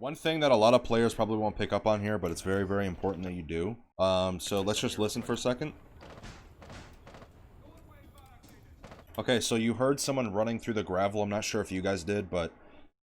One thing that a lot of players probably won't pick up on here, but it's very, very important that you do. So let's just listen for a second. Okay, so you heard someone running through the gravel. I'm not sure if you guys did, but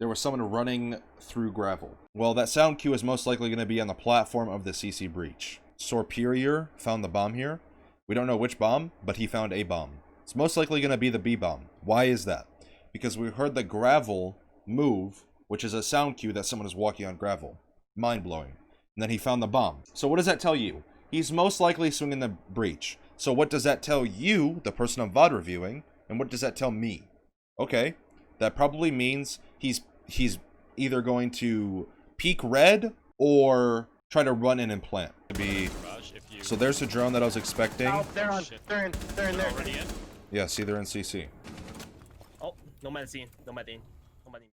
there was someone running through gravel. Well, that sound cue is most likely going to be on the platform of the CC breach. Superior found the bomb here. We don't know which bomb, but he found a bomb. It's most likely going to be the B bomb. Why is that? Because we heard the gravel move, which is a sound cue that someone is walking on gravel. Mind-blowing. And then he found the bomb. So what does that tell you? He's most likely swinging the breach. So what does that tell you, the person I'm VoD reviewing, and what does that tell me? Okay, that probably means he's either going to peek red or try to run in and plant. So there's the drone that I was expecting. Oh, they're in there. Yeah, see, they're in CC. Oh, no medicine. No medicine. No medicine.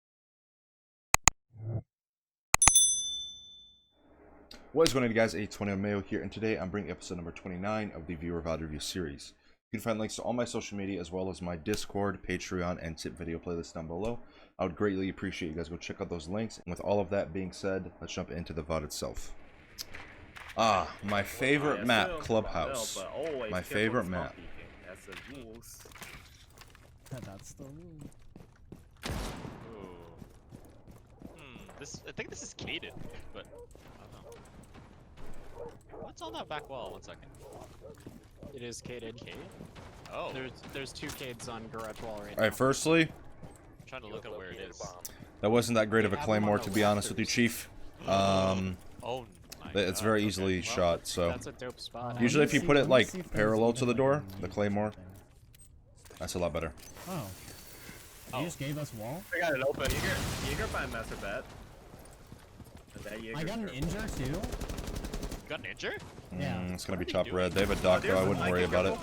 What is going on, guys? 820 Mayo here, and today I'm bringing episode number 29 of the Viewer VoD Review series. You can find links to all my social media as well as my Discord, Patreon, and tip video playlist down below. I would greatly appreciate you guys go check out those links. And with all of that being said, let's jump into the VoD itself. Ah, my favorite map, Clubhouse. My favorite map. That's the rules. That's the rule. I think this is caded, but I don't know. What's on that back wall? 1 second. It is caded. Cade? Oh. There's two cades on garage wall right now. Alright, firstly, I'm trying to look at where it is. that wasn't that great of a claymore, to be honest with you, Chief. Oh my It's God. very easily shot, so. That's a dope spot. Usually if you put it like parallel to the door, the claymore, that's a lot better. Oh. You just gave us wall? I got it open. Jaeger find master bet. I got an injure too. You got an injure? Yeah. It's gonna be top red. They have a dock though, I wouldn't worry about it.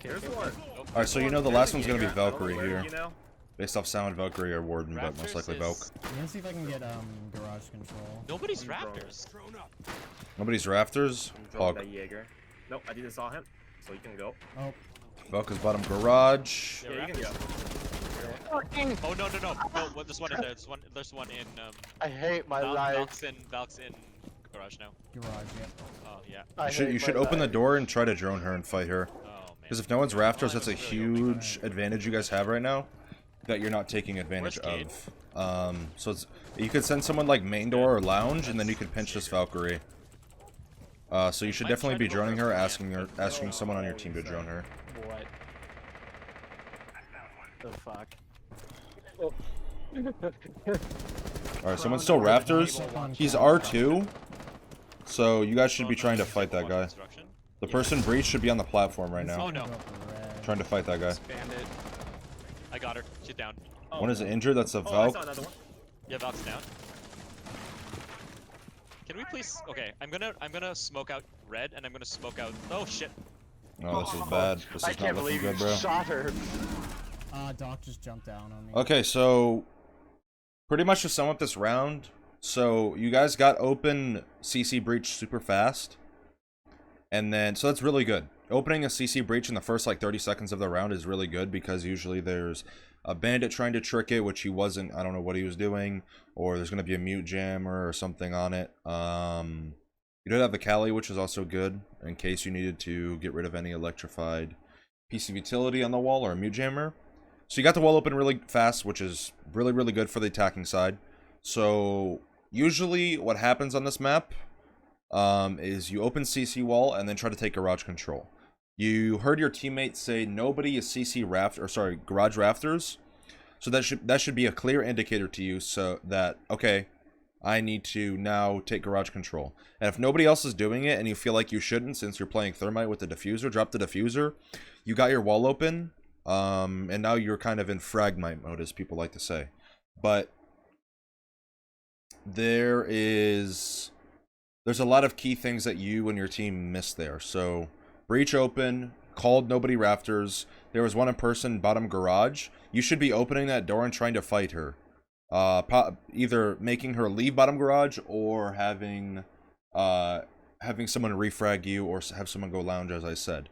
Here's one. Alright, so you know the last one's gonna be Valkyrie Where, here. you know? Based off sound, Valkyrie or Warden, but most likely Valk. I'm gonna see if I can get garage control. Nobody's Raptors. Nobody's Rafters. Drone Hog. that Jaeger. Nope, I didn't saw him, so you can go. Oh. Valk is bottom garage. Yeah, Yeah, you can Raptors. go. Oh no. No, there's one in there. There's one in I hate my life. Valk's in garage now. Garage, yeah. Oh yeah. You should open the door and try to drone her and fight her. Oh man. Because if no one's Rafters, that's a huge advantage you guys have right now that you're not taking advantage Where's of. So you could send someone like main door or lounge, and then you could pinch this Valkyrie. So you should definitely be droning her, asking someone on your team to drone her. What? The fuck? Alright, someone's still Rafters. He's R2. So you guys should be trying to fight that guy. The person breach should be on the platform right now. Oh no. Trying to fight that guy. Bandit. I got her. She's down. One is injured, that's a Oh, I Valk. saw another one. Yeah, Valk's down. Can we please? Okay, I'm gonna smoke out red, and I'm gonna smoke out. Oh shit. Oh, this is bad. This I is can't not looking believe you good, bro. shot her. Doc just jumped down on me. Okay, so pretty much to sum up this round, so you guys got open CC breach super fast, and then so that's really good. Opening a CC breach in the first like 30 seconds of the round is really good because usually there's a bandit trying to trick it, which he wasn't. I don't know what he was doing, or there's gonna be a mute jammer or something on it. You did have the Kali, which is also good in case you needed to get rid of any electrified piece of utility on the wall or a mute jammer. So you got the wall open really fast, which is really, really good for the attacking side. So usually what happens on this map is you open CC wall and then try to take garage control. You heard your teammate say nobody is CC garage rafters. So that should be a clear indicator to you so that, okay, I need to now take garage control. And if nobody else is doing it and you feel like you shouldn't since you're playing Thermite with the diffuser, drop the diffuser. You got your wall open. And now you're kind of in fragmite mode, as people like to say. But there's a lot of key things that you and your team missed there. So breach open, called nobody Rafters. There was one in person bottom garage. You should be opening that door and trying to fight her. Either making her leave bottom garage or having someone refrag you or have someone go lounge, as I said.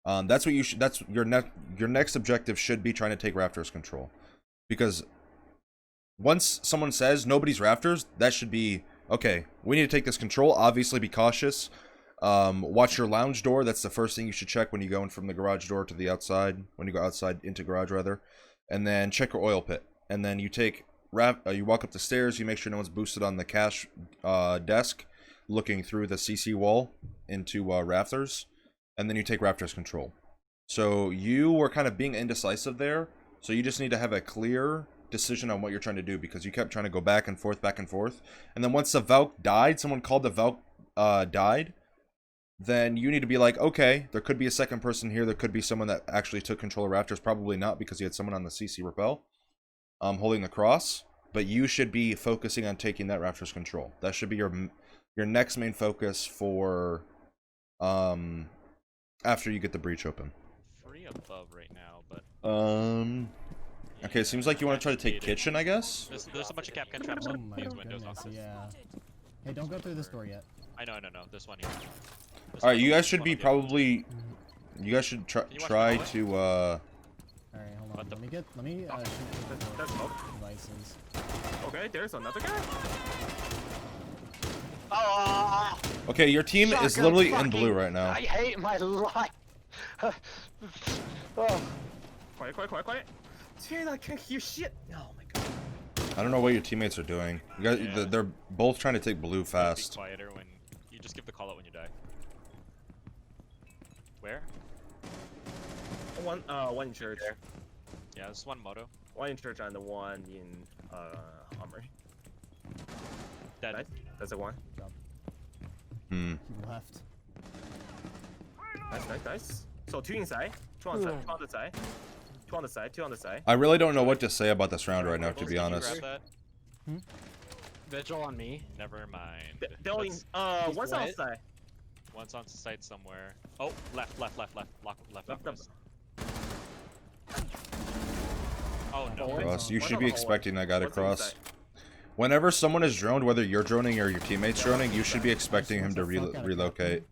That's what you should. That's your next objective should be trying to take Raptors control, because once someone says nobody's rafters, that should be okay. We need to take this control. Obviously, be cautious. Watch your lounge door. That's the first thing you should check when you go in from the garage door to the outside. When you go outside into garage, rather. And then check your oil pit. And then you take you walk up the stairs. You make sure no one's boosted on the cash desk, looking through the CC wall into rafters. And then you take rafters control. So you were kind of being indecisive there. So you just need to have a clear decision on what you're trying to do, because you kept trying to go back and forth. And then once the Valk died, someone called the Valk died, then you need to be like, okay, there could be a second person here. There could be someone that actually took control of rafters. Probably not, because you had someone on the CC rappel holding the cross. But you should be focusing on taking that rafters control. That should be your next main focus for after you get the breach open. Free above right now, but okay, seems like you want to try to take kitchen, I guess. There's a bunch of Capcan traps Oh on my these windows. goodness, yeah. Hey, don't go through this door yet. I know. This one here. All right, you guys should be probably. You guys should try to. Alright, hold on. What the- Let me shoot That's smoke. devices. Okay, there's another guy. Oh, Okay, your team is shotgun literally in fucking- blue right now. I hate my life. Oh. Quiet. Dude, I can't hear shit. Oh my god. I don't know what your teammates are doing. You guys, Yeah. they're both trying to take blue Be fast. quieter when you just give the call out when you die. Where? One in church. Yeah, there's one moto. One in church and the one in armory. Dead. Nice. That's the one. Hmm. He left. Nice. So two inside, two on side, two on the side, two on the side, two on the side. I really don't know what to say about this round right now, to Rivals, be can you honest. grab that? Vigil on me. Never mind. They're in, Let's- one's what? outside. One's on site somewhere. Oh, left. Lock left. Left. Oh no. Oh, Cross. You One should on be the hallway. expecting that guy to What's cross. inside? Whenever someone is droned, whether you're droning or your teammate's droning, you should be expecting him to relocate.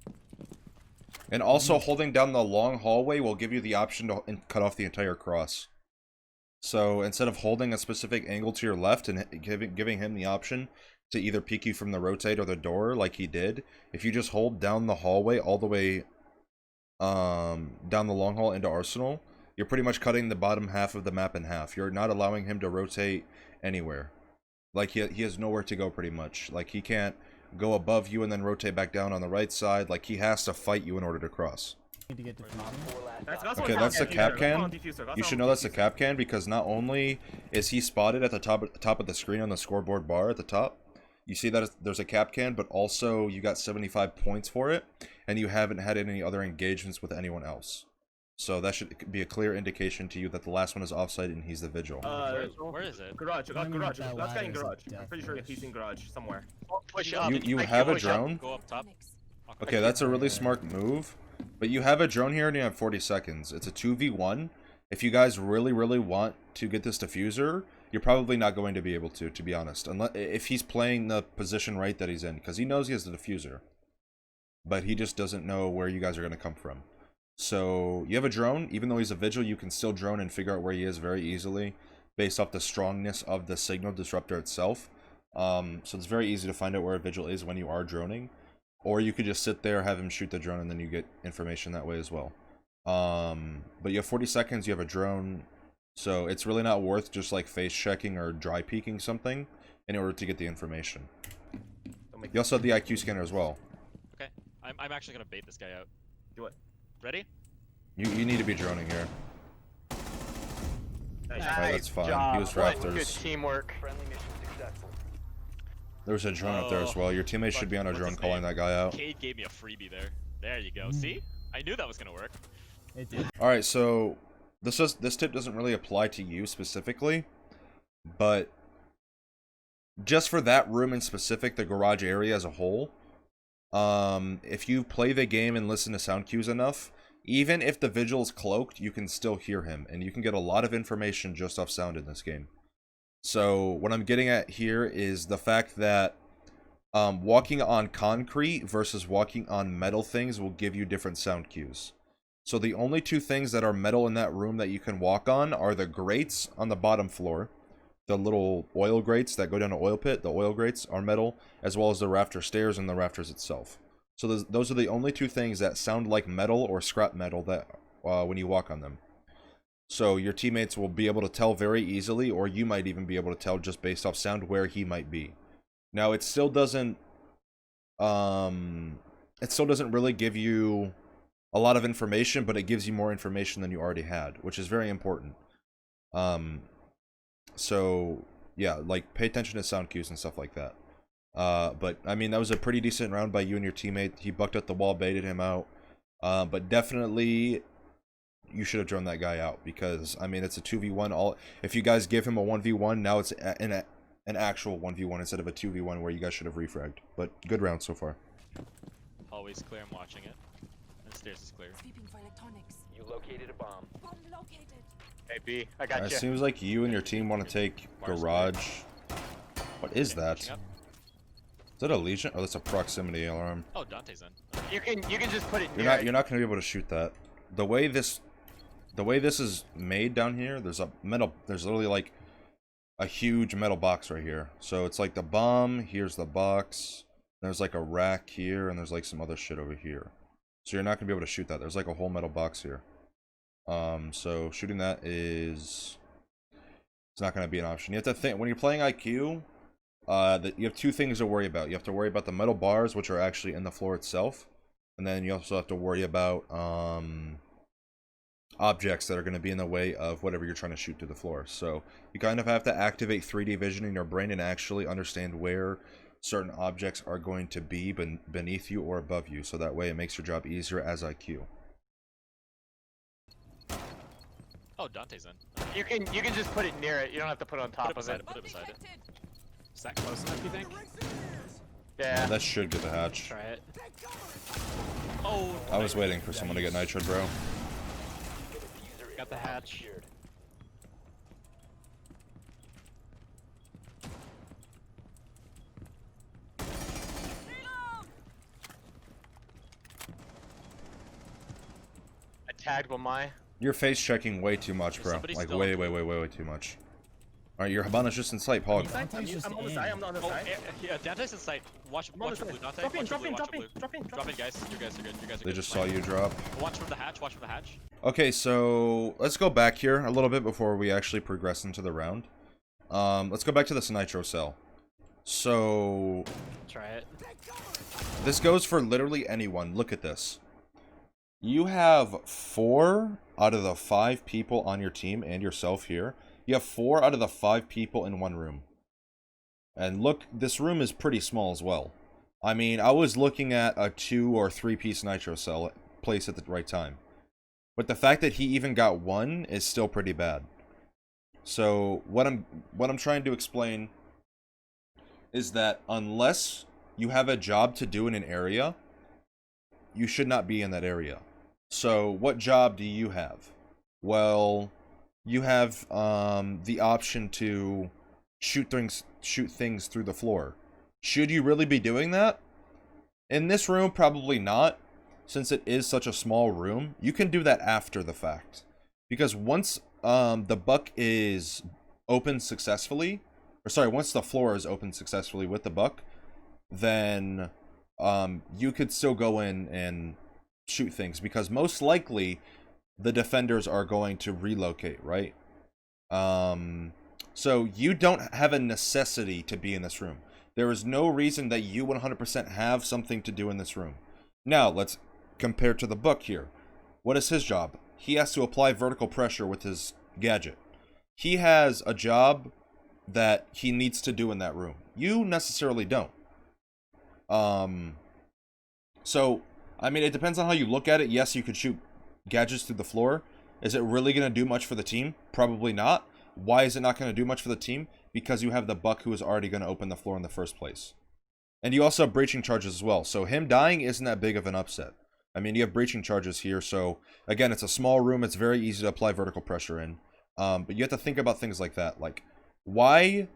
And also, holding down the long hallway will give you the option to cut off the entire cross. So instead of holding a specific angle to your left and giving him the option to either peek you from the rotate or the door like he did, if you just hold down the hallway all the way down the long hall into Arsenal, you're pretty much cutting the bottom half of the map in half. You're not allowing him to rotate anywhere. Like, he has nowhere to go, pretty much. Like, he can't go above you and then rotate back down on the right side. Like, he has to fight you in order to cross. Need to get defused. Okay, that's the cap can. You should know that's the cap can, because not only is he spotted at the top of the screen on the scoreboard bar at the top, you see that there's a cap can, but also you got 75 points for it, and you haven't had any other engagements with anyone else. So that should be a clear indication to you that the last one is offside and he's the vigil. Where is it? Garage. I mean, Garage. that Last guy in ladder's a garage. death I'm pretty sure wish. he's in garage somewhere. Push up. You I have can a push up. drone? Go up top. Okay, that's a really smart move. But you have a drone here and you have 40 seconds. It's a 2v1. If you guys really want to get this diffuser, you're probably not going to be able to be honest. Unless if he's playing the position right that he's in, because he knows he has the diffuser. But he just doesn't know where you guys are going to come from. So you have a drone. Even though he's a vigil, you can still drone and figure out where he is very easily based off the strongness of the signal disruptor itself. So it's very easy to find out where a vigil is when you are droning. Or you could just sit there, have him shoot the drone, and then you get information that way as well. But you have 40 seconds, you have a drone, so it's really not worth just like face checking or dry peeking something in order to get the information. You also have the IQ scanner as well. Okay, I'm actually gonna bait this guy out. Do it. Ready? You need to be droning here. Nice. Alright, that's fine. job. He was What good rafters. teamwork. There's a drone up there as well. Your teammates should be on a What's drone his calling name? that guy out. Cade gave me a freebie there. There you go. See? I knew that was gonna work. It did. Alright, so this tip doesn't really apply to you specifically, but just for that room in specific, the garage area as a whole, if you play the game and listen to sound cues enough, even if the vigil's cloaked, you can still hear him, and you can get a lot of information just off sound in this game. So what I'm getting at here is the fact that walking on concrete versus walking on metal things will give you different sound cues. So the only two things that are metal in that room that you can walk on are the grates on the bottom floor, the little oil grates that go down an oil pit, the oil grates are metal, as well as the rafter stairs and the rafters itself. So those are the only two things that sound like metal or scrap metal that when you walk on them. So your teammates will be able to tell very easily, or you might even be able to tell just based off sound where he might be. Now it still doesn't really give you a lot of information, but it gives you more information than you already had, which is very important. So yeah, like pay attention to sound cues and stuff like that. But I mean, that was a pretty decent round by you and your teammate. He bucked up the wall, baited him out. But definitely you should have drawn that guy out, because I mean, it's a 2v1. If you guys give him a 1v1, now it's an actual 1v1 instead of a 2v1 where you guys should have refragged. But good round so far. Always clear, I'm watching it. And stairs is clear. Sweeping for electronics. You located a bomb. Bomb located. Hey, B, I got It you. seems like you and your team want to take garage. What is that? Pushing up. Is that a Legion? Oh, that's a proximity alarm. Oh, Dante's in. You can just put it You're near not gonna be able to shoot that. The way this is made down here, there's literally like a huge metal box right here. So it's like the bomb, here's the box, there's like a rack here, and there's like some other shit over here. So you're not gonna be able to shoot that. There's like a whole metal box here. So shooting that it's not gonna be an option. You have to think when you're playing IQ. You have two things to worry about. You have to worry about the metal bars, which are actually in the floor itself, and then you also have to worry about objects that are going to be in the way of whatever you're trying to shoot through the floor. So you kind of have to activate 3D vision in your brain and actually understand where certain objects are going to be beneath you or above you, so that way it makes your job easier as IQ. Oh, Dante's in. You can just put it near it. You don't have to put it on top of beside it. it, put it beside it. Is that close enough, you think? Yeah. That should get the hatch. Try it. Oh, I was waiting for someone to get nitro, bro. Got the hatch. I tagged with my. You're face checking way too much, Is bro. somebody Like still way on too much. Alright, your Habana's just in sight, Pog. Inside? Dante's just I'm on the in. side. I'm on the Oh, side. yeah, Dante's in sight. Watch I'm on the the blue, side. Dante. Drop in, Watch the drop blue, in, watch drop the in, blue. drop in, Drop in, guys. You guys are good. You guys are good. They just saw you drop. Watch from the hatch. Watch from the hatch. Okay, so let's go back here a little bit before we actually progress into the round. Let's go back to this nitro cell. So Try it. this goes for literally anyone. Look at this. You have 4 out of the 5 people on your team and yourself here. You have 4 out of the 5 people in one room. And look, this room is pretty small as well. I mean, I was looking at a 2 or 3 piece nitro cell placed at the right time. But the fact that he even got 1 is still pretty bad. So what I'm trying to explain is that unless you have a job to do in an area, you should not be in that area. So what job do you have? Well, you have the option to shoot things through the floor. Should you really be doing that? In this room, probably not, since it is such a small room. You can do that after the fact, because once the buck is opened successfully, or sorry, once the floor is opened successfully with the buck, then you could still go in and shoot things, because most likely the defenders are going to relocate, right? So you don't have a necessity to be in this room. There is no reason that you 100% have something to do in this room. Now, let's compare to the buck here. What is his job? He has to apply vertical pressure with his gadget. He has a job that he needs to do in that room. You necessarily don't. So, I mean, it depends on how you look at it. Yes, you could shoot gadgets through the floor. Is it really going to do much for the team? Probably not. Why is it not going to do much for the team? Because you have the buck who is already going to open the floor in the first place. And you also have breaching charges as well. So him dying isn't that big of an upset. I mean, you have breaching charges here. So, again, it's a small room. It's very easy to apply vertical pressure in. But you have to think about things like that. Like, why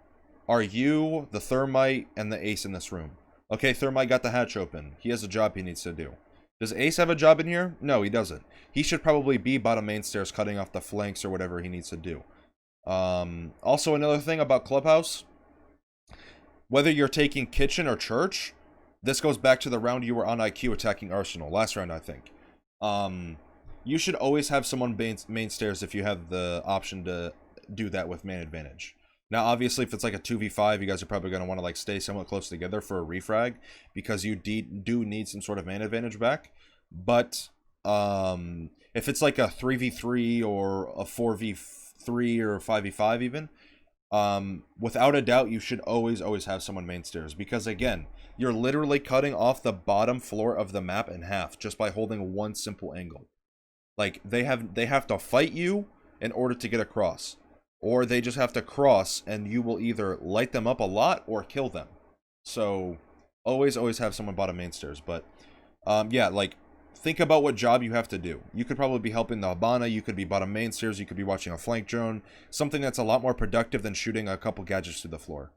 are you, the Thermite, and the Ace in this room? Okay, Thermite got the hatch open. He has a job he needs to do. Does Ace have a job in here? No, he doesn't. He should probably be bottom main stairs cutting off the flanks or whatever he needs to do. Also, another thing about Clubhouse, whether you're taking kitchen or church, this goes back to the round you were on IQ attacking Arsenal. Last round, I think. You should always have someone main stairs if you have the option to do that with man advantage. Now, obviously, if it's like a 2v5, you guys are probably going to want to like stay somewhat close together for a refrag, because you do need some sort of man advantage back. But if it's like a 3v3 or a 4v3 or 5v5 even, without a doubt, you should always have someone main stairs, because again, you're literally cutting off the bottom floor of the map in half just by holding one simple angle. Like, they have to fight you in order to get across, or they just have to cross and you will either light them up a lot or kill them. So always have someone bottom main stairs. But yeah, like, think about what job you have to do. You could probably be helping the Habana, you could be bottom main stairs, you could be watching a flank drone, something that's a lot more productive than shooting a couple gadgets to the floor.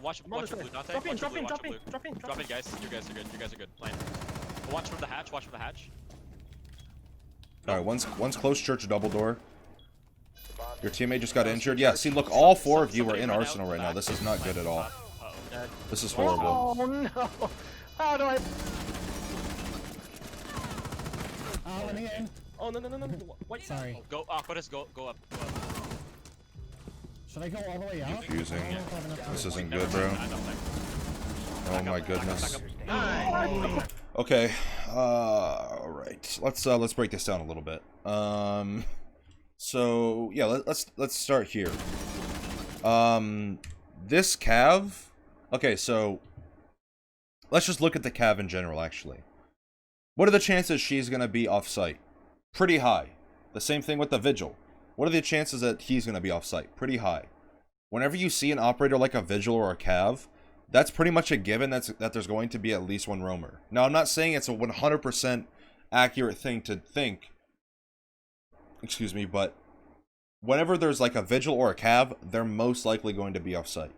Watch your blue, Dante. Drop in, Watch your drop blue, in, watch drop your in, blue. drop in, Drop in, guys. You guys are good. You guys are good. Plan. Watch from the hatch. Watch from the hatch. Alright, one's close church double door. Your teammate just got injured. Yeah, see, look, all four of you are in Arsenal right now. This is not good at all. This is horrible. Oh no! How do I? Let me in. Oh, no. Wait. Sorry. Go, Arctis, go up. Go up. Should I go all the way out? Confusing. I don't know if I have enough This room. isn't good, bro. I don't think. Oh my goodness. Back up. Okay. Alright. Let's break this down a little bit. So yeah, let's start here. This Cav. Okay, so let's just look at the Cav in general, actually. What are the chances she's gonna be off-site? Pretty high. The same thing with the Vigil. What are the chances that he's gonna be off-site? Pretty high. Whenever you see an operator like a Vigil or a Cav, that's pretty much a given that there's going to be at least one roamer. Now, I'm not saying it's a 100% accurate thing to think. Excuse me, but whenever there's like a Vigil or a Cav, they're most likely going to be off-site.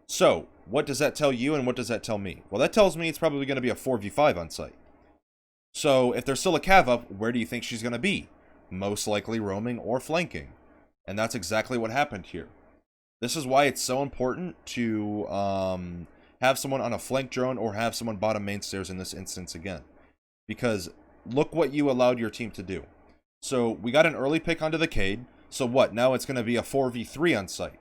So, what does that tell you and what does that tell me? Well, that tells me it's probably going to be a 4v5 on site. So, if there's still a Cav up, where do you think she's going to be? Most likely roaming or flanking. And that's exactly what happened here. This is why it's so important to have someone on a flank drone or have someone bottom main stairs in this instance again. Because look what you allowed your team to do. So we got an early pick onto the Cade. So what? Now it's going to be a 4v3 on site.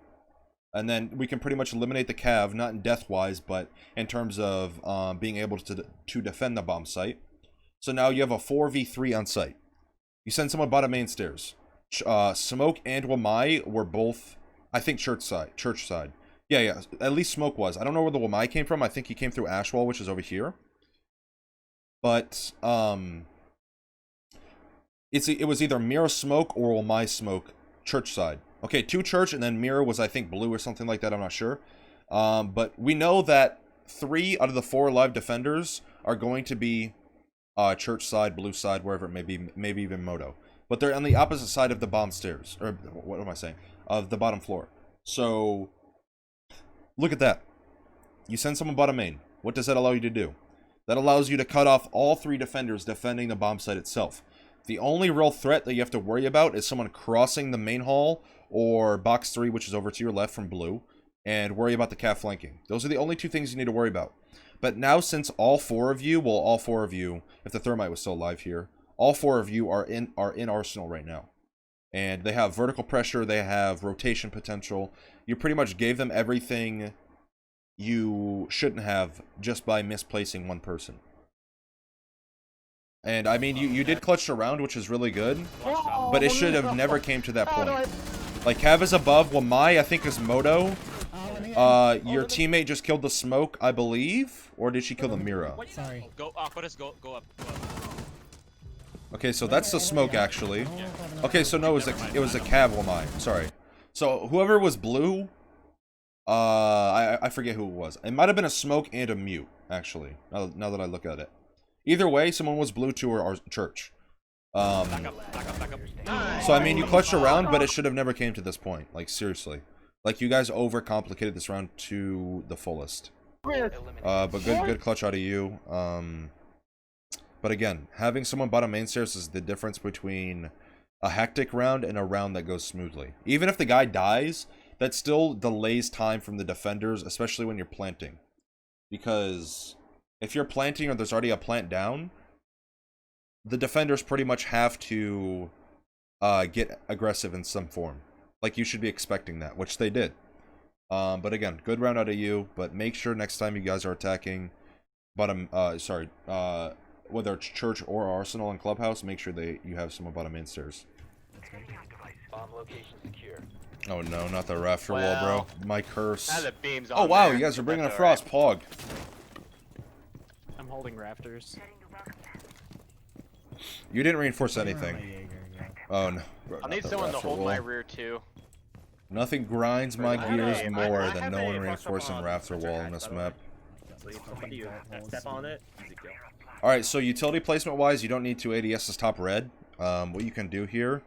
And then we can pretty much eliminate the Cav, not in death-wise, but in terms of being able to defend the bomb site. So now you have a 4v3 on site. You send someone bottom main stairs. Smoke and Wamai were both, I think, church side. Yeah, at least Smoke was. I don't know where the Wamai came from. I think he came through Ashwall, which is over here. But, it was either Mira Smoke or Wamai Smoke, church side. Okay, 2 church, and then Mira was, I think, blue or something like that. I'm not sure. But we know that 3 out of the 4 live defenders are going to be church side, blue side, wherever it may be, maybe even Moto. But they're on the opposite side of the bomb stairs, or what am I saying? Of the bottom floor. So, look at that. You send someone bottom main. What does that allow you to do? That allows you to cut off all 3 defenders defending the bomb site itself. The only real threat that you have to worry about is someone crossing the main hall or box 3, which is over to your left from blue, and worry about the Cav flanking. Those are the only 2 things you need to worry about. But now, since all 4 of you, if the Thermite was still alive here, all 4 of you are in Arsenal right now. And they have vertical pressure, they have rotation potential. You pretty much gave them everything you shouldn't have just by misplacing one person. And I mean, you did clutch around, which is really good, but it should have never came to that point. Like, Cav is above, Wamai I think is Moto. Your teammate just killed the Smoke, I believe, or did she kill the Mira? Sorry. Go, Arctis, go up. Go up. Okay, so that's the Smoke actually. Okay, so no, it was a Cav Wamai. Sorry. So whoever was blue, I forget who it was. It might have been a Smoke and a Mute actually. Now that I look at it. Either way, someone was blue to our church. Back up. So I mean, you clutched around, but it should have never came to this point. Like, seriously. Like, you guys overcomplicated this round to the fullest. But good clutch out of you. But again, having someone bottom main stairs is the difference between a hectic round and a round that goes smoothly. Even if the guy dies, that still delays time from the defenders, especially when you're planting. Because if you're planting or there's already a plant down, the defenders pretty much have to get aggressive in some form. Like, you should be expecting that, which they did. But again, good round out of you, but make sure next time you guys are attacking bottom, whether it's church or arsenal and clubhouse, make sure you have someone bottom main stairs. Bomb location secure. Oh no, not the rafter wall, bro. My curse. Now the beam's on Oh wow, there. you guys are bringing a That's frost pog. I'm holding rafters. You didn't reinforce anything. Oh no. Bro, I not need the someone to rafter hold wall. my rear too. Nothing grinds my I gears have more a than no one frost reinforcing on rafter Hunter wall Hatch, in this by the way. map. So if somebody step on it, easy kill. Alright, so utility placement wise, you don't need two ADSs top red. What you can do here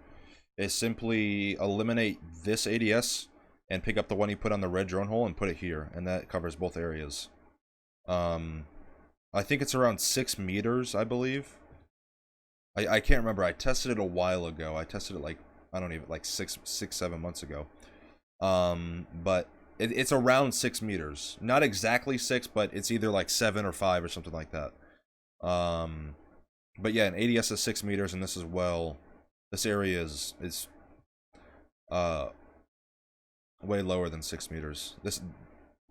is simply eliminate this ADS and pick up the one you put on the red drone hole and put it here, and that covers both areas. I think it's around 6 meters, I believe. I can't remember. I tested it a while ago. I tested it like, I don't even, like 7 months ago. But it's around 6 meters. Not exactly 6, but it's either like 7 or 5 or something like that. But yeah, an ADS is 6 meters, and this as well. This area is way lower than 6 meters.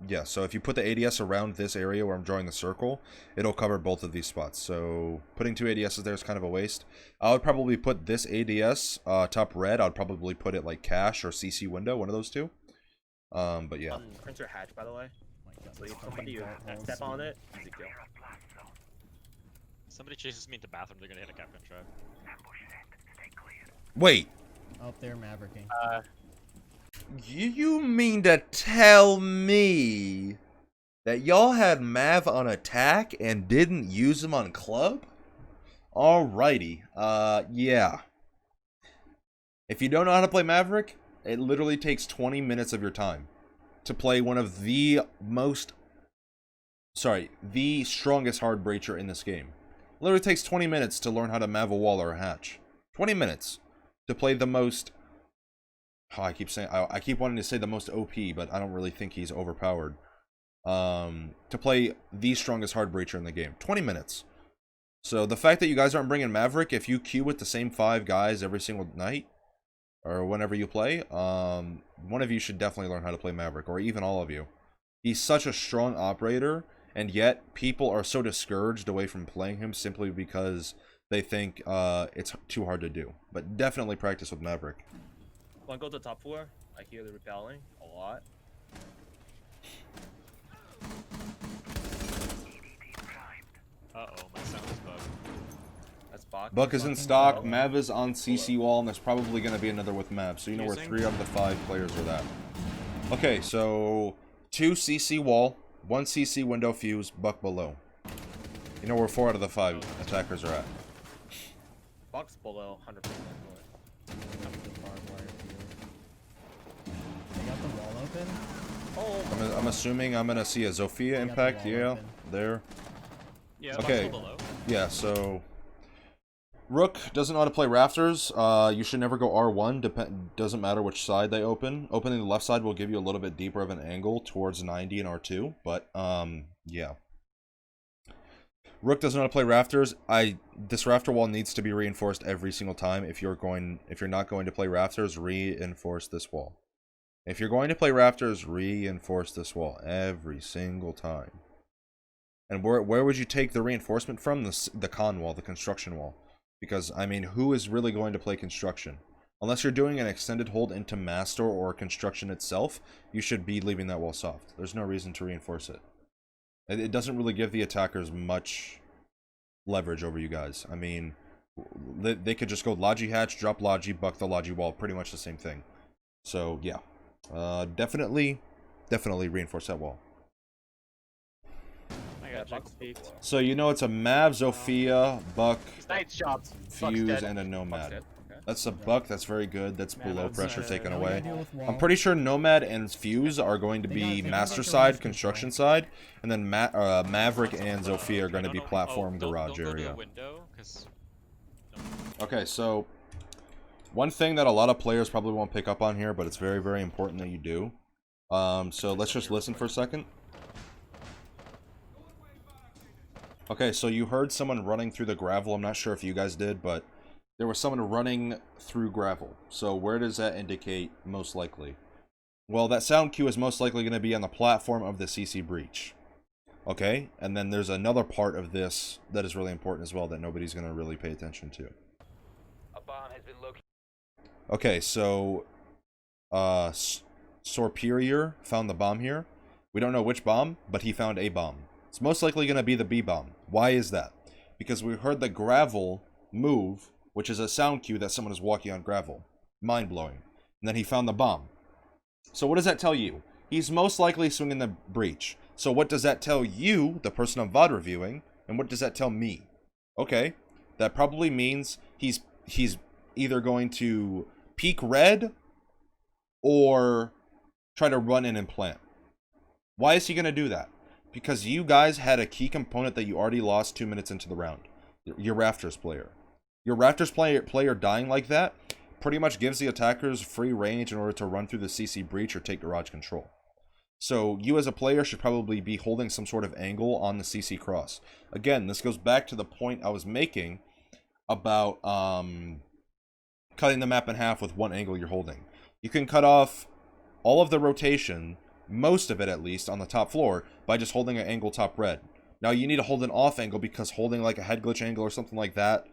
Yeah, so if you put the ADS around this area where I'm drawing the circle, it'll cover both of these spots. So putting two ADSs there is kind of a waste. I would probably put this ADS top red. I'd probably put it like cache or CC window, one of those two. But yeah. Printer hatch, by the way. So if somebody step on it, easy kill. Somebody chases me into the bathroom, they're gonna hit a captain trap. Wait. Up there, Mavericking. You mean to tell me that y'all had Mav on attack and didn't use him on club? Alrighty. Yeah. If you don't know how to play Maverick, it literally takes 20 minutes of your time to play one of the the strongest hard breacher in this game. Literally takes 20 minutes to learn how to Mav a wall or a hatch. 20 minutes to play the most... Oh, I keep saying... I keep wanting to say the most OP, but I don't really think he's overpowered. To play the strongest hard breacher in the game. 20 minutes. So the fact that you guys aren't bringing Maverick, if you queue with the same 5 guys every single night, or whenever you play, one of you should definitely learn how to play Maverick, or even all of you. He's such a strong operator, and yet people are so discouraged away from playing him simply because they think it's too hard to do. But definitely practice with Maverick. Wanna go to the top floor? I hear the repelling a lot. Uh-oh, my sound is bugged. That's Bach. Buck is in stock, Mav is on CC wall, and there's probably going to be another with Mav. So you know where Using? 3 out of the 5 players are that. Okay, so 2 CC wall, 1 CC window fuse, Buck below. You know where 4 out of the 5 attackers are at. Buck's below 100%. They got the wall open. Oh, I'm assuming I'm going to see a Zofia They got the impact, wall yeah, open. there. Yeah, Okay. Buck's below. Yeah, so Rook doesn't know how to play rafters. You should never go R1. Doesn't matter which side they open. Opening the left side will give you a little bit deeper of an angle towards 90 and R2. But yeah. Rook doesn't know how to play rafters. This rafter wall needs to be reinforced every single time. If you're not going to play rafters, reinforce this wall. If you're going to play rafters, reinforce this wall every single time. And where would you take the reinforcement from? The con wall, the construction wall. Because, I mean, who is really going to play construction? Unless you're doing an extended hold into master or construction itself, you should be leaving that wall soft. There's no reason to reinforce it. It doesn't really give the attackers much leverage over you guys. I mean, they could just go Logi hatch, drop Logi, buck the Logi wall. Pretty much the same thing. So, yeah. Definitely reinforce that wall. I got Buck's peaked. So you know it's a Mav, Zofia, Buck, Nice job. Buck's Fuse, dead. and a Buck's Nomad. dead. Okay. That's a Buck, that's very good. That's below Mav's, pressure taken Now we gotta away. deal with wall. I'm pretty sure Nomad and Fuse are going to They be got master like a side, rest construction control. side, and then Maverick and Zofia are going to I be don't know- platform don't garage go to area. a window, 'cause- Okay, so One thing that a lot of players probably won't pick up on here, but it's very, very important that you do. So let's just listen for a second. Okay, so you heard someone running through the gravel. I'm not sure if you guys did, but there was someone running through gravel. So where does that indicate most likely? Well, that sound cue is most likely going to be on the platform of the CC breach. Okay, and then there's another part of this that is really important as well that nobody's going to really pay attention to. A bomb has been located. Okay, so Superior found the bomb here. We don't know which bomb, but he found a bomb. It's most likely going to be the B bomb. Why is that? Because we heard the gravel move, which is a sound cue that someone is walking on gravel. Mind-blowing. And then he found the bomb. So what does that tell you? He's most likely swinging the breach. So what does that tell you, the person I'm VoD reviewing, and what does that tell me? Okay, that probably means he's either going to peek red or try to run in and plant. Why is he going to do that? Because you guys had a key component that you already lost 2 minutes into the round. Your Rafters player. Your Rafters player dying like that pretty much gives the attackers free range in order to run through the CC breach or take garage control. So you as a player should probably be holding some sort of angle on the CC cross. Again, this goes back to the point I was making about cutting the map in half with one angle you're holding. You can cut off all of the rotation, most of it at least, on the top floor by just holding an angle top red. Now you need to hold an off angle because holding like a head glitch angle or something like that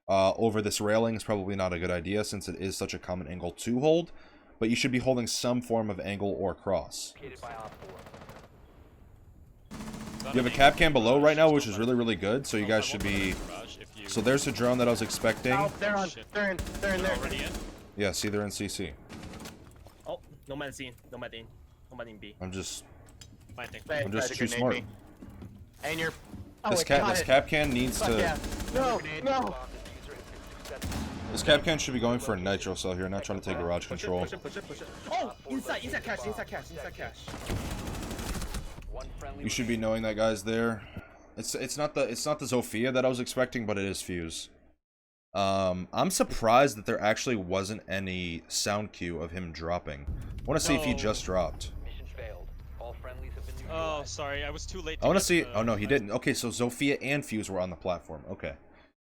over this railing is probably not a good idea since it is such a common angle to hold. But you should be holding some form of angle or cross. Located by Op 4. You have a cap cam below right now, which is really, really good. So you guys should be... So there's the drone that I was expecting. Oh, they're in there. Already in? Yeah, see, they're in CC. Oh, no man seen. No man in. No man in B. I'm just They I'm just tried too to grenade smart. me. And you're... Oh, This it got it. cap can needs Fuck to... yeah. No, Grenade. no. Bomb diffuser has been successful. This cap can should be going for a nitro cell here, not trying to take garage Push it, control. push it, push it, push it. Oh, inside cash, inside cash. One friendly You should be knowing that guy's there. It's not the Zofia that I was expecting, but it is Fuse. I'm surprised that there actually wasn't any sound cue of him dropping. I want to see if he No. just dropped. Mission failed. All friendlies have been Oh, neutralized. sorry, I was too late. I want to get see. the- Oh no, he didn't. Okay, so Zofia and Fuse were on the platform. Okay,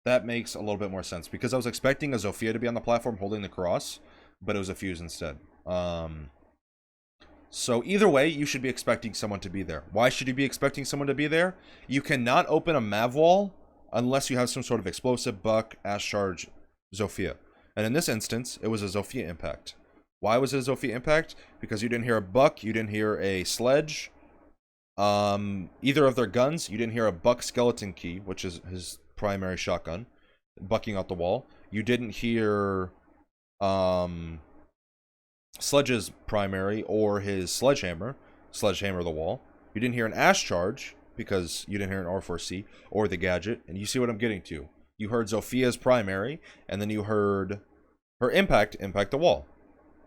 that makes a little bit more sense because I was expecting a Zofia to be on the platform holding the cross, but it was a Fuse instead. So either way, you should be expecting someone to be there. Why should you be expecting someone to be there? You cannot open a Mav wall unless you have some sort of explosive, buck, ash charge, Zofia. And in this instance, it was a Zofia impact. Why was it a Zofia impact? Because you didn't hear a buck, you didn't hear a sledge. Either of their guns, you didn't hear a buck skeleton key, which is his primary shotgun, bucking out the wall. You didn't hear Sledge's primary or his sledgehammer the wall. You didn't hear an ash charge because you didn't hear an R4C or the gadget. And you see what I'm getting to. You heard Zofia's primary, and then you heard her impact the wall.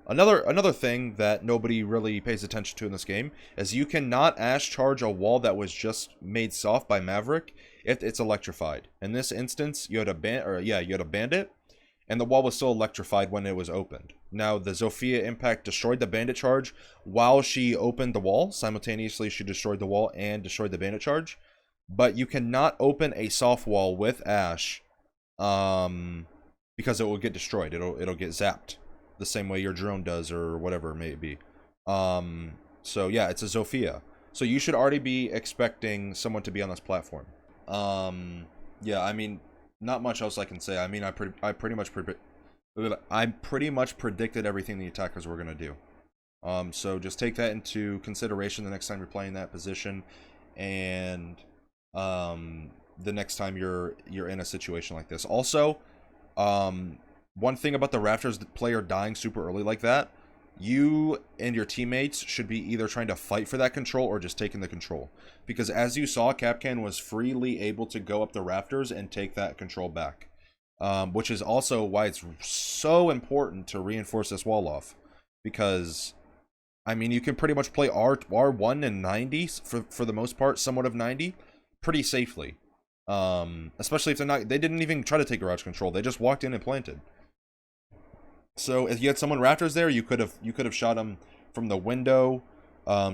Another thing that nobody really pays attention to in this game is you cannot ash charge a wall that was just made soft by Maverick if it's electrified. In this instance, you had a bandit, and the wall was still electrified when it was opened. Now, the Zofia impact destroyed the bandit charge while she opened the wall. Simultaneously, she destroyed the wall and destroyed the bandit charge. But you cannot open a soft wall with ash because it will get destroyed. It'll get zapped the same way your drone does or whatever it may be. So yeah, it's a Zofia. So you should already be expecting someone to be on this platform. Yeah, I mean, not much else I can say. I mean, I pretty much predicted everything the attackers were gonna do. So just take that into consideration the next time you're playing that position, and the next time you're in a situation like this. Also, one thing about the Rafters player dying super early like that, you and your teammates should be either trying to fight for that control or just taking the control. Because as you saw, Capcan was freely able to go up the Rafters and take that control back. Which is also why it's so important to reinforce this wall off. Because, I mean, you can pretty much play R1 and 90, for the most part, somewhat of 90, pretty safely. Especially if they didn't even try to take garage control, they just walked in and planted. So if you had someone Raptors there, you could have shot them from the window,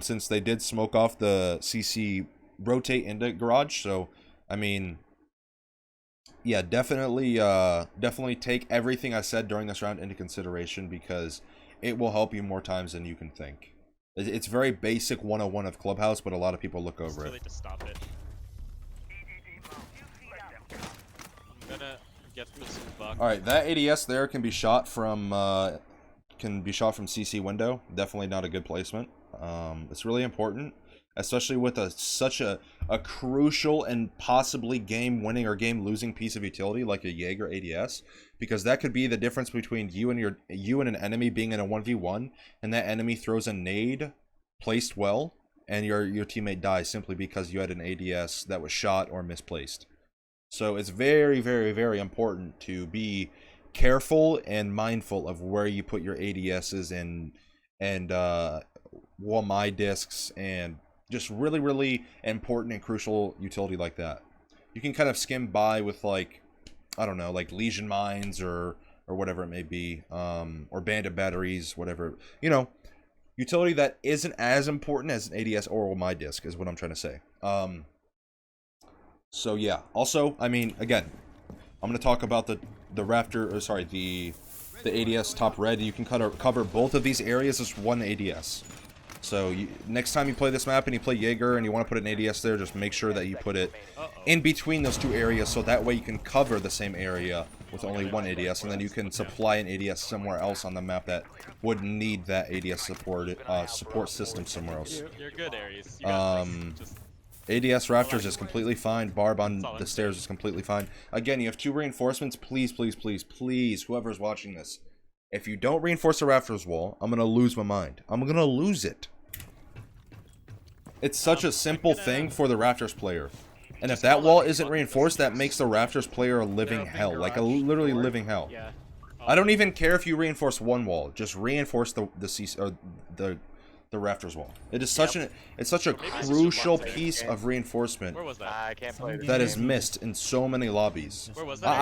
since they did smoke off the CC rotate into garage. So I mean, yeah, definitely take everything I said during this round into consideration, because it will help you more times than you can think. It's very basic 101 of Clubhouse, but a lot of people look It's over too it. late to stop it. I'm gonna get this buck. All right, that ADS there can be shot from CC window. Definitely not a good placement. It's really important, especially with such a crucial and possibly game-winning or game-losing piece of utility like a Jaeger ADS, because that could be the difference between you and an enemy being in a 1v1, and that enemy throws a nade placed well, and your teammate dies simply because you had an ADS that was shot or misplaced. So it's very, very, very important to be careful and mindful of where you put your ADSs and my discs, and just really, really important and crucial utility like that. You can kind of skim by with, like, I don't know, like Legion mines or whatever it may be, or bandit batteries, whatever, you know, utility that isn't as important as an ADS or my disc is what I'm trying to say. So yeah. Also, I mean, again, I'm gonna talk about the ADS top red. You can cover both of these areas as one ADS. So next time you play this map and you play Jaeger and you want to put an ADS there, just make sure that you put it in between those two areas, so that way you can cover the same area with only one ADS, and then you can supply an ADS somewhere else on the map that would need that ADS support system somewhere else. You're good, Aries. You got this. ADS Raptors is completely fine. Barb on the stairs is completely fine. Again, you have 2 reinforcements. Please, please, please, please, whoever's watching this, if you don't reinforce the Raptors wall, I'm going to lose my mind. I'm going to lose it. It's such a simple thing for the Raptors player. And if that wall isn't reinforced, that makes the Raptors player a living hell. Like a literally living hell. Yeah. I don't even care if you reinforce one wall. Just reinforce the Raptors wall. It is such a crucial piece of reinforcement Where was that? I can't play this that game. is missed in so many lobbies. Where was that?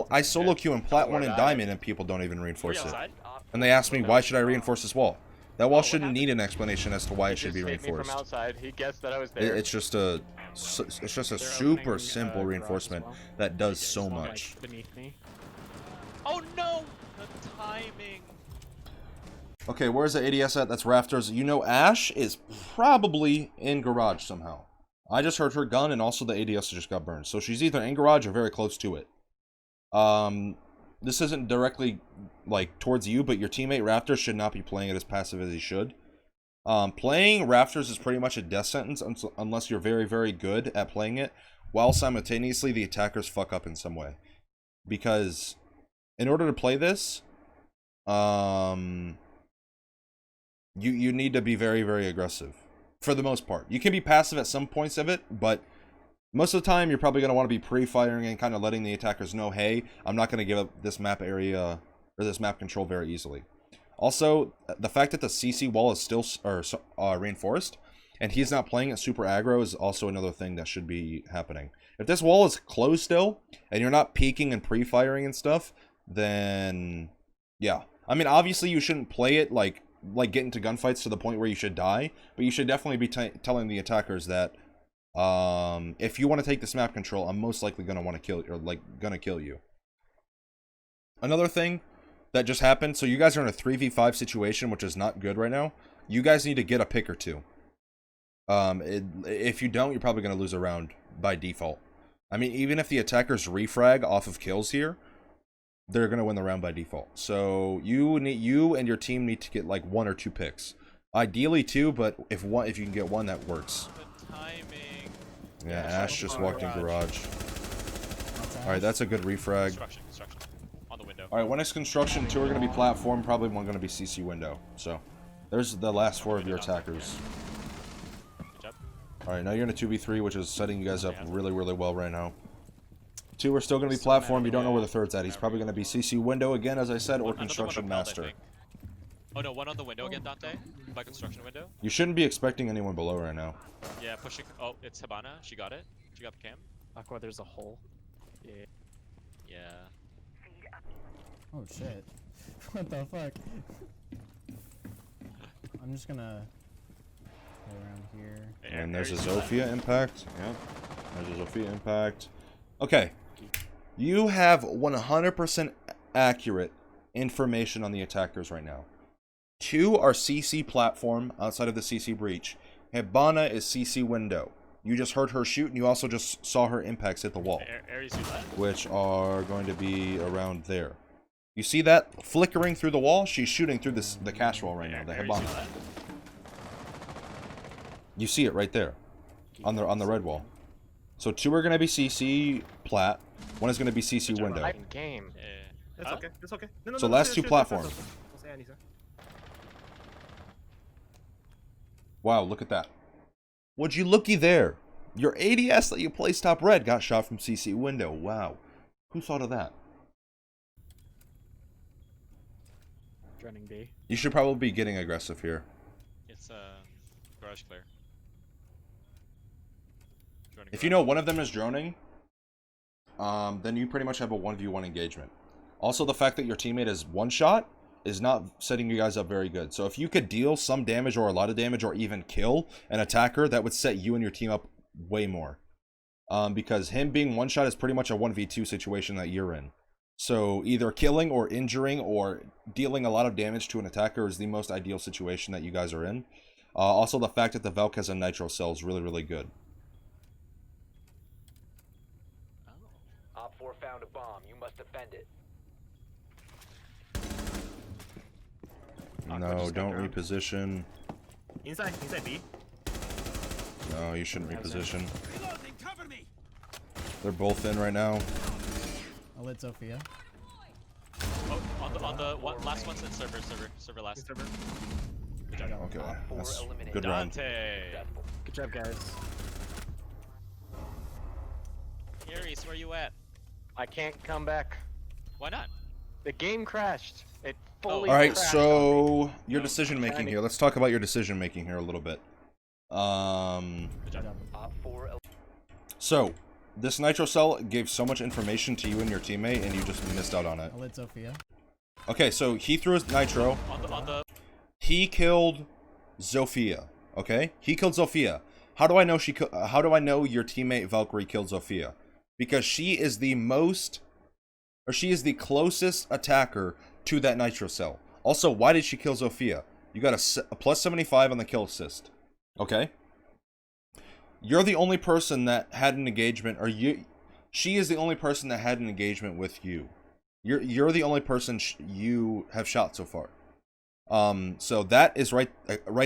I solo queue in Plat 1 and Diamond, and people don't even Were you reinforce it. outside? And they ask me, why should I reinforce this wall? That wall shouldn't need an explanation as to why it should be Just hit me reinforced. from outside. He guessed that I was there. It's just a super simple reinforcement that does so much. Like, beneath me. Oh no! The timing. Okay, where's the ADS at? That's Rafters. You know Ash is probably in garage somehow. I just heard her gun, and also the ADS just got burned. So she's either in garage or very close to it. This isn't directly, like, towards you, but your teammate Raptors should not be playing it as passive as he should. Playing Raptors is pretty much a death sentence unless you're very, very good at playing it, while simultaneously the attackers fuck up in some way. Because in order to play this, you need to be very, very aggressive. For the most part. You can be passive at some points of it, but most of the time you're probably going to want to be pre-firing and kind of letting the attackers know, hey, I'm not going to give up this map area, or this map control very easily. Also, the fact that the CC wall is still reinforced, and he's not playing it super aggro, is also another thing that should be happening. If this wall is closed still, and you're not peeking and pre-firing and stuff, then yeah. I mean, obviously you shouldn't play it like get into gunfights to the point where you should die, but you should definitely be telling the attackers that if you want to take this map control, I'm most likely going to want to kill you, or like gonna kill you. Another thing that just happened, so you guys are in a 3v5 situation, which is not good right now. You guys need to get a pick or two. If you don't, you're probably going to lose a round by default. I mean, even if the attackers refrag off of kills here, they're going to win the round by default. So you and your team need to get like 1 or 2 picks. Ideally 2, but if you can get 1, that works. The timing. Yeah, Ash just walked in garage. That's Alright, that's a good refrag. Construction. On the window. Alright, 1 is construction, 2 are going to be platform, probably 1 going to be CC window. So, there's the last 4 of your attackers. Good job. Alright, now you're in a 2v3, which is setting you guys up really, really well right now. 2 are still going to be platform, you don't know where the 3rd's at. He's probably going to be CC window again, as I said, or construction master. Oh no, 1 on the window again, Dante. By construction window. You shouldn't be expecting anyone below right now. Yeah, pushing. Oh, it's Habana. She got it. She got the cam. Aqua, there's a hole. Yeah. Yeah. Oh shit. What the fuck? I'm just gonna go around here. And there's a Zofia impact. Yep. There's a Zofia impact. Okay. You have 100% accurate information on the attackers right now. 2 are CC platform outside of the CC breach. Hibana is CC window. You just heard her shoot, and you also just saw her impacts hit the wall, which are going to be around there. You see that flickering through the wall? She's shooting through the cash wall right now, the Hibana. You see it right there, on the red wall. So 2 are going to be CC plat, 1 is going to be CC window. Game. It's okay. It's okay. No, So last 2 platforms. Don't say anything. Wow, look at that. Would you looky there? Your ADS that you placed top red got shot from CC window. Wow. Who thought of that? Running B. You should probably be getting aggressive here. It's garage clear. Droning If you know one of them is droning, then you pretty much have a 1v1 engagement. Also, the fact that your teammate is one shot is not setting you guys up very good. So if you could deal some damage or a lot of damage or even kill an attacker, that would set you and your team up way more. Because him being one shot is pretty much a 1v2 situation that you're in. So either killing or injuring or dealing a lot of damage to an attacker is the most ideal situation that you guys are in. Also, the fact that the Valk has a nitro cell is really, really good. Op 4 found a bomb. You must defend it. No, don't reposition. Inside B. No, you shouldn't reposition. They're both in right now. I'll let Zofia. Oh, on the one, last one's in server last. Server. Good job. Okay, Op 4 that's eliminated. good round. Dante. Successful. Good job, guys. Aries, where you at? I can't come back. Why not? The game crashed. It fully All right, crashed on me. so your No, decision making trying to- here. Let's talk about your decision making here a little bit. Good job. Op 4 So this nitro cell gave so much information to you and your teammate, and you just missed out on it. I'll let Zofia. Okay, so he threw his nitro. On the He killed Zofia. Okay, he killed Zofia. How do I know how do I know your teammate Valkyrie killed Zofia? Because she is the closest attacker to that nitro cell. Also, why did she kill Zofia? You got a plus 75 on the kill assist. Okay. You're the only person that had an engagement, or she is the only person that had an engagement with you. You're the only person you have shot so far. So that is right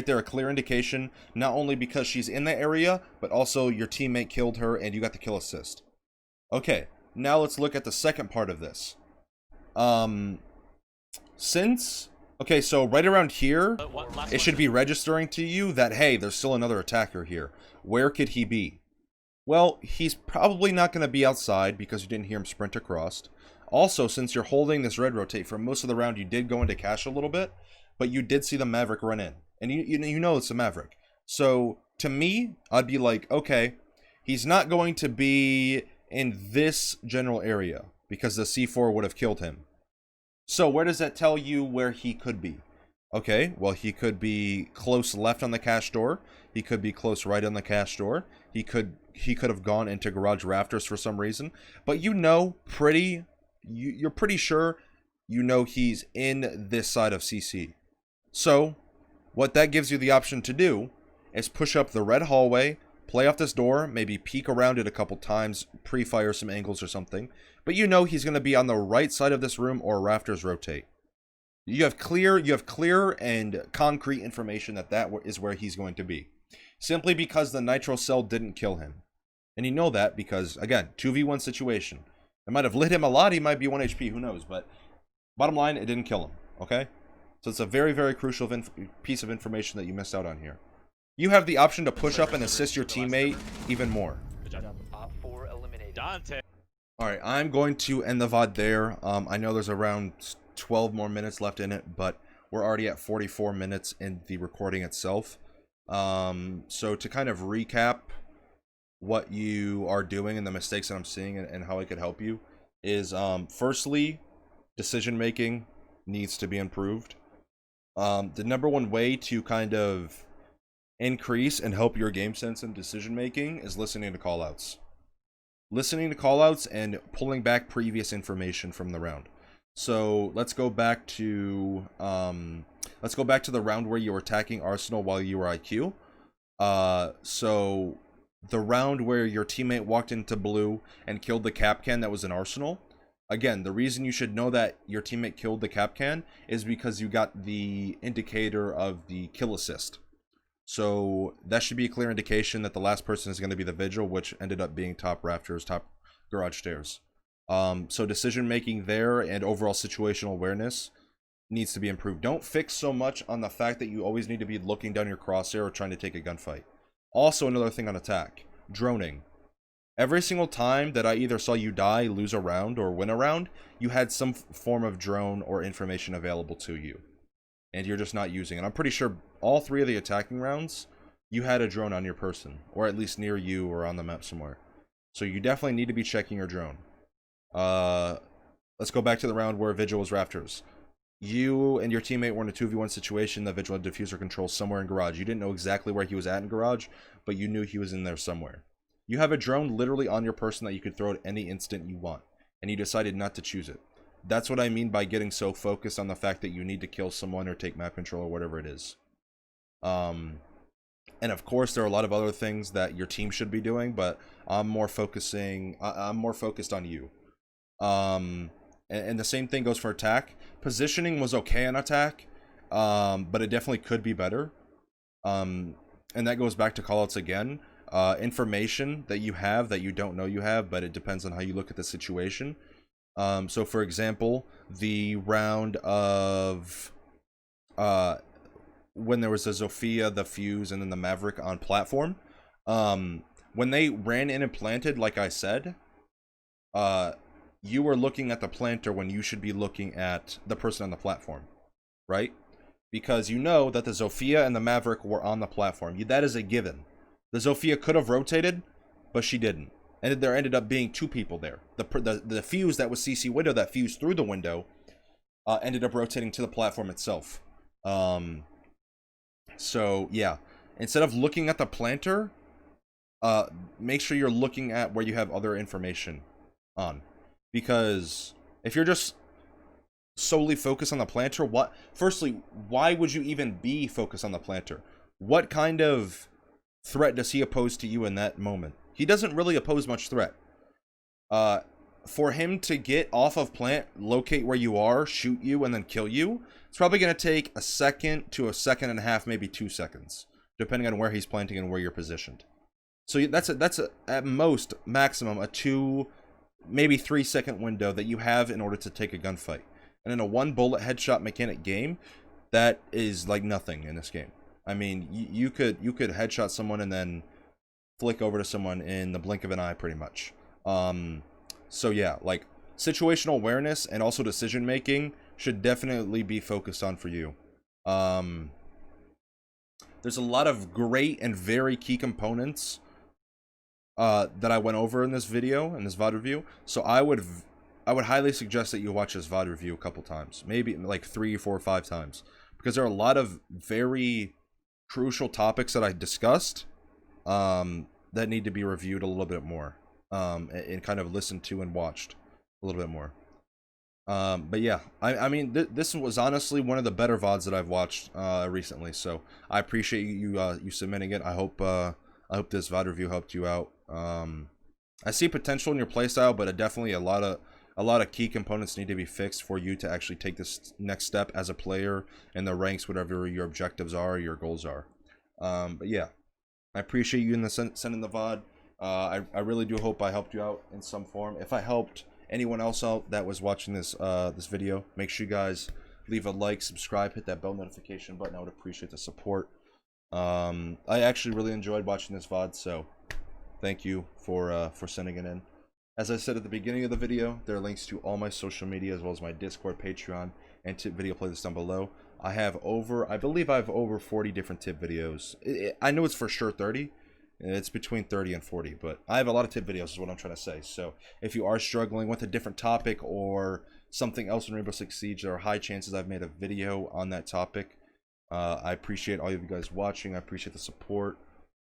there a clear indication, not only because she's in the area, but also your teammate killed her and you got the kill assist. Okay, now let's look at the second part of this. Okay, so right around here, it should be registering to you that, hey, there's still another attacker here. Where could he be? Well, he's probably not going to be outside because you didn't hear him sprint across. Also, since you're holding this red rotate, for most of the round you did go into cache a little bit, but you did see the Maverick run in. And you know it's a Maverick. So, to me, I'd be like, okay, he's not going to be in this general area because the C4 would have killed him. So where does that tell you where he could be? Okay, well, he could be close left on the cache door. He could be close right on the cache door. He could have gone into garage rafters for some reason. But you know you're pretty sure you know he's in this side of CC. So what that gives you the option to do is push up the red hallway, play off this door, maybe peek around it a couple times, pre-fire some angles or something. But you know he's going to be on the right side of this room or rafters rotate. You have clear and concrete information that is where he's going to be. Simply because the nitro cell didn't kill him. And you know that because, again, 2v1 situation. It might have lit him a lot, he might be 1 HP, who knows. But bottom line, it didn't kill him, okay? So it's a very, very crucial piece of information that you missed out on here. You have the option to push up and assist your teammate even more. Good job. Op 4 eliminated. Dante. Alright, I'm going to end the VOD there. I know there's around 12 more minutes left in it, but we're already at 44 minutes in the recording itself. So to kind of recap what you are doing and the mistakes that I'm seeing and how I could help you is, firstly, decision making. needs to be improved. The number one way to kind of increase and help your game sense and decision making is listening to callouts. Listening to callouts and pulling back previous information from the round. So let's go back to the round where you were attacking Arsenal while you were IQ. So the round where your teammate walked into blue and killed the Capcan that was in Arsenal. Again, the reason you should know that your teammate killed the Capcan is because you got the indicator of the kill assist. So that should be a clear indication that the last person is going to be the Vigil, which ended up being top rafters, top garage stairs. So decision making there and overall situational awareness needs to be improved. Don't fix so much on the fact that you always need to be looking down your crosshair or trying to take a gunfight. Also, another thing on attack, droning. Every single time that I either saw you die, lose a round, or win a round, you had some form of drone or information available to you. And you're just not using it. I'm pretty sure all 3 of the attacking rounds, you had a drone on your person. Or at least near you or on the map somewhere. So you definitely need to be checking your drone. Let's go back to the round where Vigil was rafters. You and your teammate were in a 2v1 situation. The Vigil had diffuser control somewhere in garage. You didn't know exactly where he was at in garage, but you knew he was in there somewhere. You have a drone literally on your person that you could throw at any instant you want, and you decided not to choose it. That's what I mean by getting so focused on the fact that you need to kill someone or take map control or whatever it is. And of course, there are a lot of other things that your team should be doing, but I'm more focused on you. And the same thing goes for attack. Positioning was okay on attack, but it definitely could be better. And that goes back to callouts again. Information that you have that you don't know you have, but it depends on how you look at the situation. So for example, the round of when there was the Zofia, the Fuse, and then the Maverick on platform, when they ran in and planted, like I said, you were looking at the planter when you should be looking at the person on the platform, right? Because you know that the Zofia and the Maverick were on the platform. That is a given. The Zofia could have rotated, but she didn't. And there ended up being 2 people there. The Fuse that was CC window that fused through the window ended up rotating to the platform itself. So, yeah. Instead of looking at the planter, make sure you're looking at where you have other information on. Because if you're just solely focused on the planter, firstly, why would you even be focused on the planter? What kind of threat does he oppose to you in that moment? He doesn't really oppose much threat. For him to get off of plant, locate where you are, shoot you, and then kill you, it's probably going to take a second to a second and a half, maybe 2 seconds, depending on where he's planting and where you're positioned. So that's at most maximum a 2, maybe 3 second window that you have in order to take a gunfight. And in a 1 bullet headshot mechanic game, that is like nothing in this game. I mean, you could headshot someone and then flick over to someone in the blink of an eye, pretty much. So yeah, like situational awareness and also decision making should definitely be focused on for you. There's a lot of great and very key components that I went over in this video, in this VoD review. So I would highly suggest that you watch this VoD review a couple times, maybe like 3, 4, 5 times, because there are a lot of very crucial topics that I discussed that need to be reviewed a little bit more, and kind of listened to and watched a little bit more. But yeah, I mean, this was honestly one of the better VODs that I've watched recently. So I appreciate you submitting it. I hope this VOD review helped you out. I see potential in your playstyle, but definitely a lot of key components need to be fixed for you to actually take this next step as a player in the ranks, whatever your objectives are, your goals are. But yeah, I appreciate you sending the VOD. I really do hope I helped you out in some form. If I helped anyone else out that was watching this this video, make sure you guys leave a like, subscribe, hit that bell notification button. I would appreciate the support. I actually really enjoyed watching this VOD, so thank you for sending it in. As I said at the beginning of the video, there are links to all my social media as well as my Discord, Patreon, and tip video playlists down below. I believe I have over 40 different tip videos. I know it's for sure 30. It's between 30 and 40, but I have a lot of tip videos is what I'm trying to say. So if you are struggling with a different topic or something else in Rainbow Six Siege, there are high chances I've made a video on that topic. I appreciate all of you guys watching. I appreciate the support.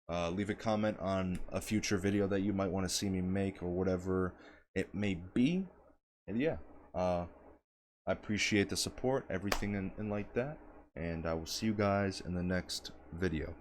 Leave a comment on a future video that you might want to see me make or whatever it may be. And yeah, I appreciate the support, everything and like that. And I will see you guys in the next video.